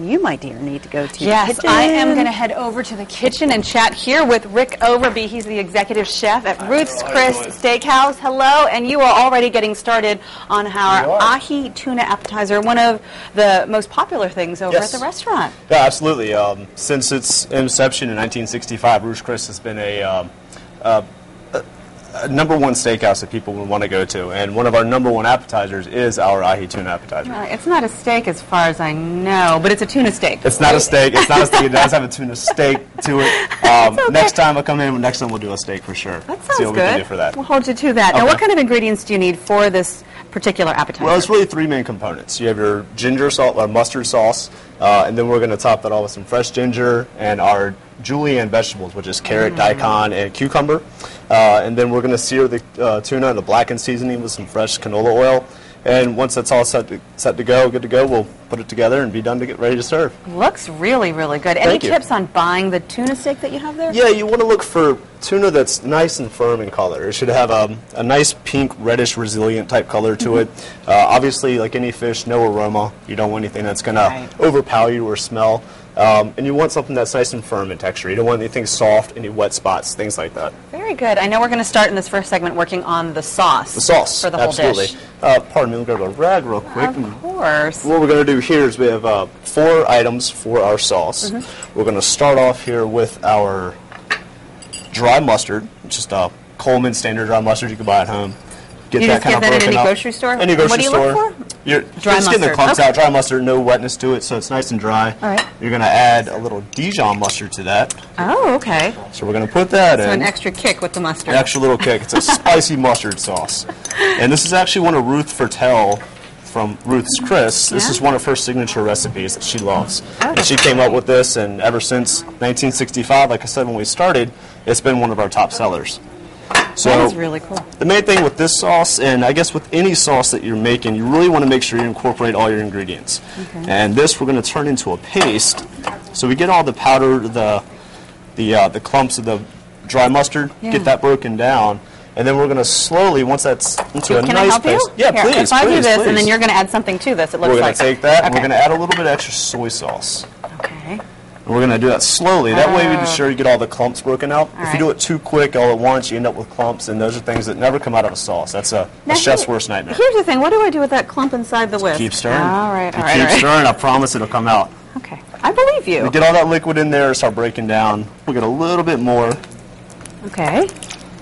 you, my dear, need to go to Yes, the kitchen. I am going to head over to the kitchen and chat here with Rick Overby. He's the executive chef at Ruth's Chris Steakhouse. Hello, and you are already getting started on our Ahi Tuna Appetizer, one of the most popular things over at the restaurant. Yeah, absolutely. Since its inception in 1965, Ruth's Chris has been a #1 steakhouse that people would want to go to, and one of our #1 appetizers is our Ahi Tuna Appetizer. It's not a steak as far as I know, but it's a tuna steak. It's not a steak. It's not a steak. It does have a tuna steak to it. Okay. Next time I come in, next time we'll do a steak for sure. That sounds See what good. we can do for that. We'll hold you to that. Okay. Now, what kind of ingredients do you need for this particular appetizer? Well, it's really 3 main components. You have your ginger salt or mustard sauce, and then we're going to top that all with some fresh ginger and our julienne vegetables, which is carrot, daikon, and cucumber. And then we're going to sear the tuna in a blackened seasoning with some fresh canola oil. And once that's all set to go, good to go, we'll put it together and be done to get ready to serve. Looks really, really good. Any tips on buying the tuna steak that you have there? Yeah, you want to look for tuna that's nice and firm in color. It should have a nice pink, reddish, resilient type color to it. Obviously, like any fish, no aroma. You don't want anything that's going to overpower you or smell. And you want something that's nice and firm in texture. You don't want anything soft, any wet spots, things like that. Very good. I know we're going to start in this first segment working on the sauce. The sauce, for the whole dish. Pardon me, we'll grab a rag real quick. Of course. What we're going to do here is we have 4 items for our sauce. We're going to start off here with our dry mustard, just a Coleman standard dry mustard you can buy at home. You just get that at any grocery store? Any grocery store. What do you look for? You're dry just getting the clumps out. Dry mustard, no wetness to it, so it's nice and dry. All right. You're going to add a little Dijon mustard to that. Oh, okay. So we're going to put that in. So an extra kick with the mustard. An extra little kick. It's a spicy mustard sauce. And this is actually one of Ruth Fertel from Ruth's Chris. This is one of her signature recipes that she loves. And she came up with this, and ever since 1965, like I said when we started, it's been one of our top sellers. So that is really cool. The main thing with this sauce, and I guess with any sauce that you're making, you really want to make sure you incorporate all your ingredients. And this we're going to turn into a paste. So we get all the powder, the clumps of the dry mustard, get that broken down, and then we're going to slowly, once that's into a nice paste. Yeah, Here, please. If I do this, please. and then you're going to add something to this, it looks like. We're going to take that, and we're going to add a little bit of extra soy sauce. Okay. And we're going to do that slowly. That way we ensure you get all the clumps broken out. If you do it too quick all at once, you end up with clumps, and those are things that never come out of a sauce. That's a chef's worst nightmare. Here's the thing. What do I do with that clump inside the whisk? Keep stirring. All right, all right. Keep stirring. I promise it'll come out. Okay. I believe you. We get all that liquid in there, start breaking down. We'll get a little bit more. Okay.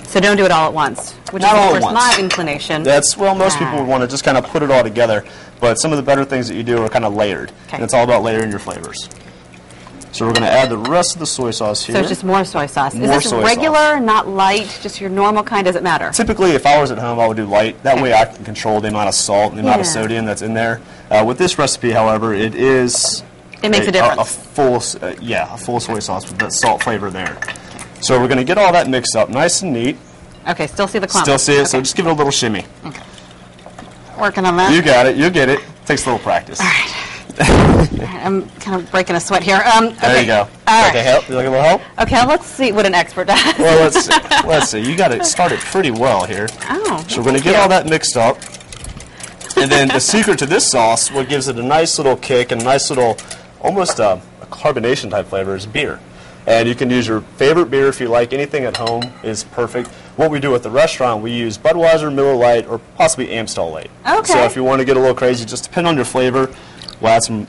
So don't do it all at once, which is, of course, my inclination. That's, well, most people would want to just kind of put it all together, but some of the better things that you do are kind of layered. And it's all about layering your flavors. So we're going to add the rest of the soy sauce here. So it's just more soy sauce. More Is this regular, not light, just your normal kind? Does it matter? Typically, if I was at home, I would do light. That way I can control the amount of salt and the amount of sodium that's in there. With this recipe, however, it is... It makes a difference. A full soy sauce with that salt flavor there. So we're going to get all that mixed up nice and neat. Okay, still see the clump. Still see it, so just give it a little shimmy. Okay. Working on that. You got it. You'll get it. Takes a little practice. All right. I'm kind of breaking a sweat here. There you go. Okay, help? You like a little help? Okay, let's see what an expert does. Well, let's see. Let's see. You got it started pretty well here. Oh. So we're going to get all that mixed up. And then the secret to this sauce, what gives it a nice little kick and a nice little, almost a carbonation type flavor, is beer. And you can use your favorite beer if you like. Anything at home is perfect. What we do at the restaurant, we use Budweiser, Miller Lite, or possibly Amstel Light. Okay. So if you want to get a little crazy, just depend on your flavor. We'll add some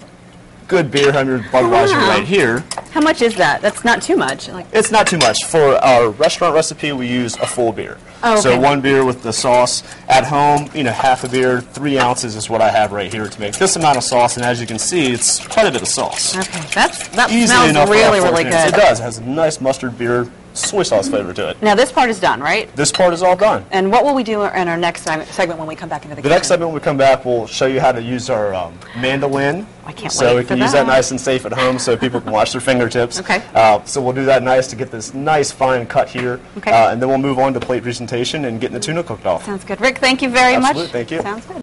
good beer on your Budweiser right here. How much is that? That's not too much. It's not too much. For our restaurant recipe, we use a full beer. Oh, okay. So 1 beer with the sauce. At home, half a beer, 3 ounces is what I have right here to make this amount of sauce. And as you can see, it's quite a bit of sauce. Okay, that smells really, really good. It does. It has a nice mustard beer soy sauce flavor to it. Now this part is done, right? This part is all done. And what will we do in our next segment when we come back into the kitchen? The next segment when we come back, we'll show you how to use our mandolin. I can't wait So we can for use that nice and safe at home so people can wash their fingertips. Okay. So we'll do that nice to get this nice fine cut here. Okay. And then we'll move on to plate presentation and getting the tuna cooked off. Sounds good. Rick, thank you very much. Absolutely, thank you. Sounds good.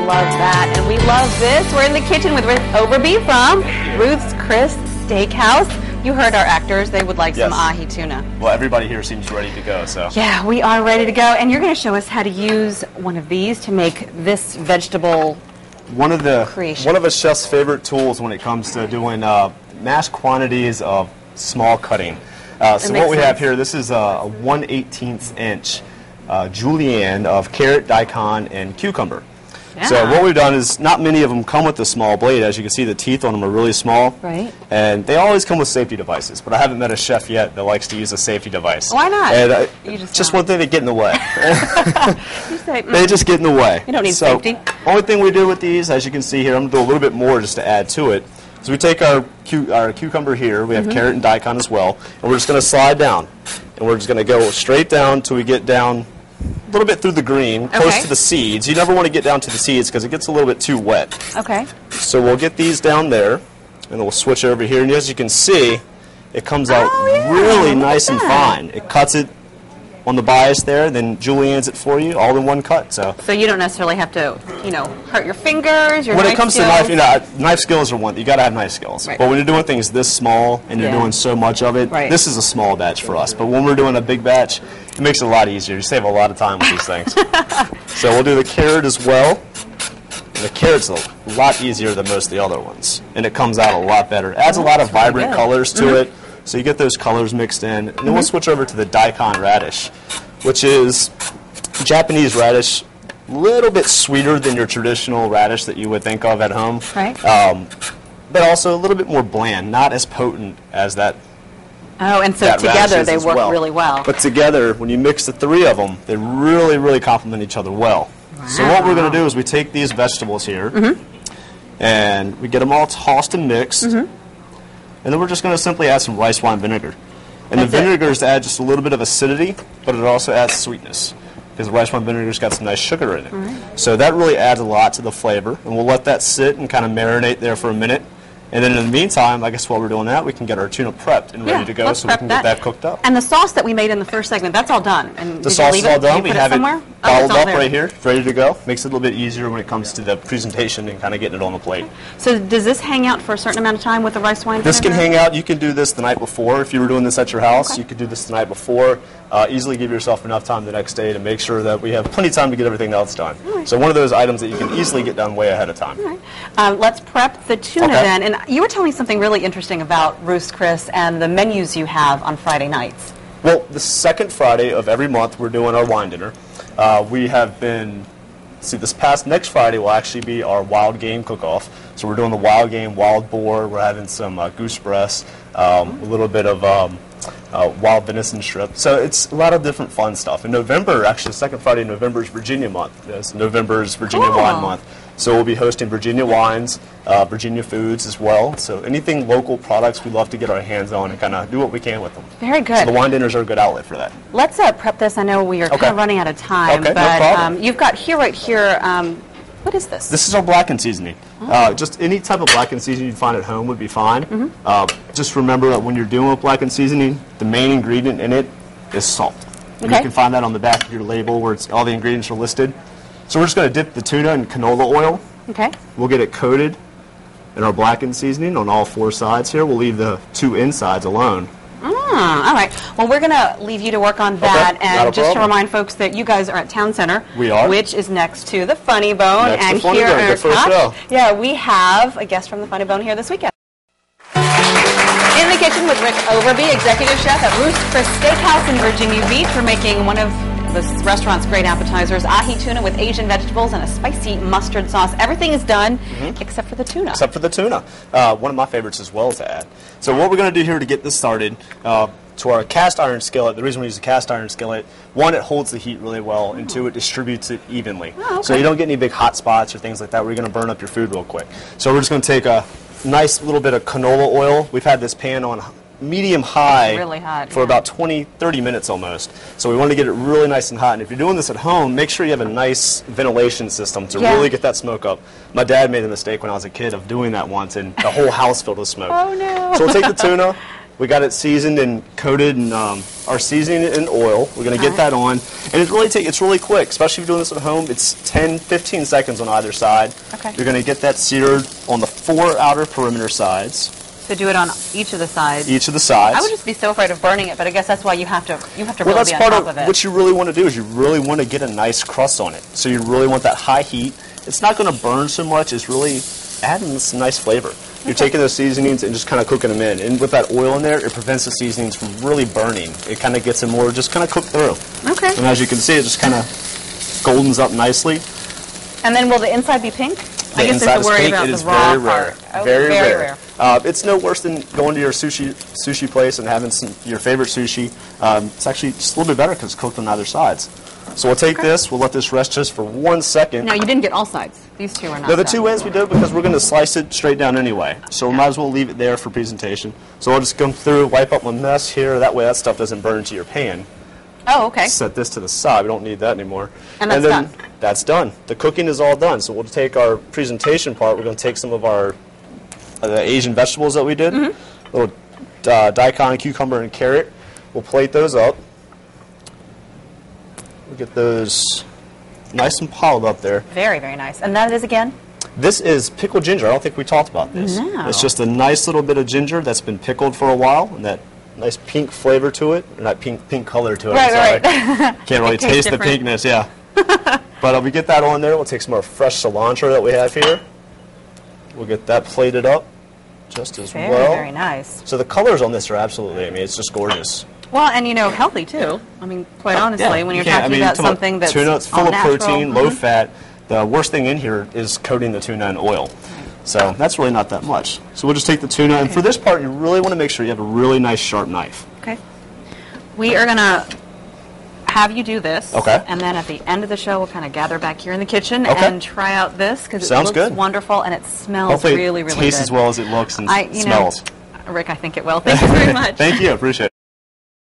Love that. And we love this. We're in the kitchen with Rick Overby from Ruth's Chris Steakhouse. You heard our actors. They would like some ahi tuna. Well, everybody here seems ready to go. So yeah, we are ready to go. And you're going to show us how to use one of these to make this vegetable one of creation. a chef's favorite tools when it comes to doing mass quantities of small cutting. So what we have here, this is a 1/18 inch julienne of carrot, daikon, and cucumber. Yeah. So what we've done is, not many of them come with a small blade. As you can see, the teeth on them are really small. Right. And they always come with safety devices, but I haven't met a chef yet that likes to use a safety device. Why not? And, You just one thing, they get in the way. You say, They just get in the way. You don't need so, safety. Only thing we do with these, as you can see here, I'm going to do a little bit more just to add to it. So we take our cucumber here, we have carrot and daikon as well, and we're just going to slide down. And we're just going to go straight down until we get down a little bit through the green, close to the seeds. You never want to get down to the seeds because it gets a little bit too wet. Okay. So we'll get these down there, and then we'll switch over here. And as you can see, it comes out really nice and fine. It cuts it on the bias there, then juliennes it for you, all in one cut. So you don't necessarily have to, hurt your fingers, your when knife it comes skills. to knife skills are one. You got to have knife skills. Right. But when you're doing things this small and you're doing so much of it, this is a small batch for us. But when we're doing a big batch, it makes it a lot easier. You save a lot of time with these things. So we'll do the carrot as well. And the carrot's a lot easier than most of the other ones, and it comes out a lot better. It adds a lot of vibrant colors to it, so you get those colors mixed in. And then we'll switch over to the daikon radish, which is Japanese radish, a little bit sweeter than your traditional radish that you would think of at home. Right. But also a little bit more bland, not as potent as that. Oh, and so together they work really well. But together, when you mix the three of them, they really, really complement each other well. Wow. So what we're going to do is we take these vegetables here, and we get them all tossed and mixed, and then we're just going to simply add some rice wine vinegar. And the vinegar is to add just a little bit of acidity, but it also adds sweetness, because the rice wine vinegar's got some nice sugar in it. So that really adds a lot to the flavor, and we'll let that sit and kind of marinate there for a minute. And then in the meantime, I guess while we're doing that, we can get our tuna prepped and ready to go, so we can get that cooked up. And the sauce that we made in the first segment, that's all done. And the sauce is all done. We have it bottled up right here, ready to go. Makes it a little bit easier when it comes to the presentation and kind of getting it on the plate. So does this hang out for a certain amount of time with the rice wine vinegar? This can hang out. You can do this the night before. If you were doing this at your house, you could do this the night before. Easily give yourself enough time the next day to make sure that we have plenty of time to get everything else done. So one of those items that you can easily get done way ahead of time. Let's prep the tuna then. And you were telling me something really interesting about Ruth's Chris and the menus you have on Friday nights. Well, the second Friday of every month, we're doing our wine dinner. We have been, next Friday will actually be our wild game cook-off. So we're doing the wild game, wild boar. We're having some goose breast, a little bit of wild venison strip. So it's a lot of different fun stuff. In November, actually, the second Friday in November is Virginia month. It's November's Virginia Wine Month. So we'll be hosting Virginia wines, Virginia foods as well. So anything local products, we love to get our hands on and kind of do what we can with them. Very good. So the wine dinners are a good outlet for that. Let's prep this. I know we are kind of running out of time, but no problem. You've got right here, what is this? This is our blackened seasoning. Just any type of blackened seasoning you'd find at home would be fine. Just remember that when you're doing with blackened seasoning, the main ingredient in it is salt. And you can find that on the back of your label where all the ingredients are listed. So we're just going to dip the tuna in canola oil. We'll get it coated in our blackened seasoning on all four sides here. We'll leave the two insides alone. All right. Well, we're going to leave you to work on that. And just to remind folks that you guys are at Town Center. We are. Which is next to the Funny Bone. Next and to Funny here Bone. Good first show. We have a guest from the Funny Bone here this weekend. In the kitchen with Rick Overby, executive chef at Ruth's Chris Steakhouse in Virginia Beach. We're making one of the restaurant's great appetizers, ahi tuna with Asian vegetables and a spicy mustard sauce. Everything is done except for the tuna. Except for the tuna. One of my favorites as well to add. So what we're going to do here to get this started, to our cast iron skillet, the reason we use a cast iron skillet, one, it holds the heat really well, and two, it distributes it evenly. So you don't get any big hot spots or things like that where you're going to burn up your food real quick. So we're just going to take a nice little bit of canola oil. We've had this pan on medium high really hot, for about 20-30 minutes almost. So we want to get it really nice and hot. And if you're doing this at home, make sure you have a nice ventilation system to really get that smoke up. My dad made the mistake when I was a kid of doing that once, and the whole house filled with smoke. Oh no. So we'll take the tuna. We got it seasoned and coated in our seasoning in oil. We're going to get that on. And it's really quick, especially if you're doing this at home. It's 10-15 seconds on either side. You're going to get that seared on the 4 outer perimeter sides. So do it on each of the sides. Each of the sides. I would just be so afraid of burning it, but I guess that's why you have to Well, really that's be on part top of it. what you really want to do is you really want to get a nice crust on it. So you really want that high heat. It's not going to burn so much. It's really adding this nice flavor. You're taking those seasonings and just kind of cooking them in. And with that oil in there, it prevents the seasonings from really burning. It kind of gets them more just kind of cooked through. Okay. And as you can see, it just kind of goldens up nicely. And then will the inside be pink? The I guess inside there's a worry pink. about It the is raw very rare. part. Oh, very rare. It's no worse than going to your sushi place and having your favorite sushi. It's actually just a little bit better because it's cooked on either sides. So we'll take this, we'll let this rest just for 1 second. No, you didn't get all sides. These two are not No, the done. two ends we do because we're going to slice it straight down anyway. So we might as well leave it there for presentation. So I'll just come through, wipe up my mess here. That way that stuff doesn't burn into your pan. Oh, okay. Set this to the side. We don't need that anymore. And that's then done. That's done. The cooking is all done. So we'll take our presentation part. We're going to take some of our the Asian vegetables that we did, little daikon, cucumber, and carrot. We'll plate those up. We'll get those nice and piled up there. Very, very nice. And that is again? This is pickled ginger. I don't think we talked about this. No. It's just a nice little bit of ginger that's been pickled for a while, and that nice pink flavor to it, or not pink color to it. Right, I'm sorry. Can't really It tastes taste the different. pinkness, yeah. But we get that on there. We'll take some more fresh cilantro that we have here. We'll get that plated up just as Very, well. very nice. So the colors on this are absolutely, I mean, it's just gorgeous. Well, and healthy too. I mean, quite honestly, when you're You can't- talking about something that's tuna, it's full all of natural. protein, low fat. The worst thing in here is coating the tuna in oil. So that's really not that much. So we'll just take the tuna, and for this part, you really want to make sure you have a really nice sharp knife. Okay. We are going to have you do this. Okay. And then at the end of the show, we'll kind of gather back here in the kitchen Okay. and try out this because it Sounds looks good. wonderful and it smells Hopefully really, it really tastes good. as well as it looks and You know, smells. Rick, I think it will. Thank you very much. Thank you. Appreciate it.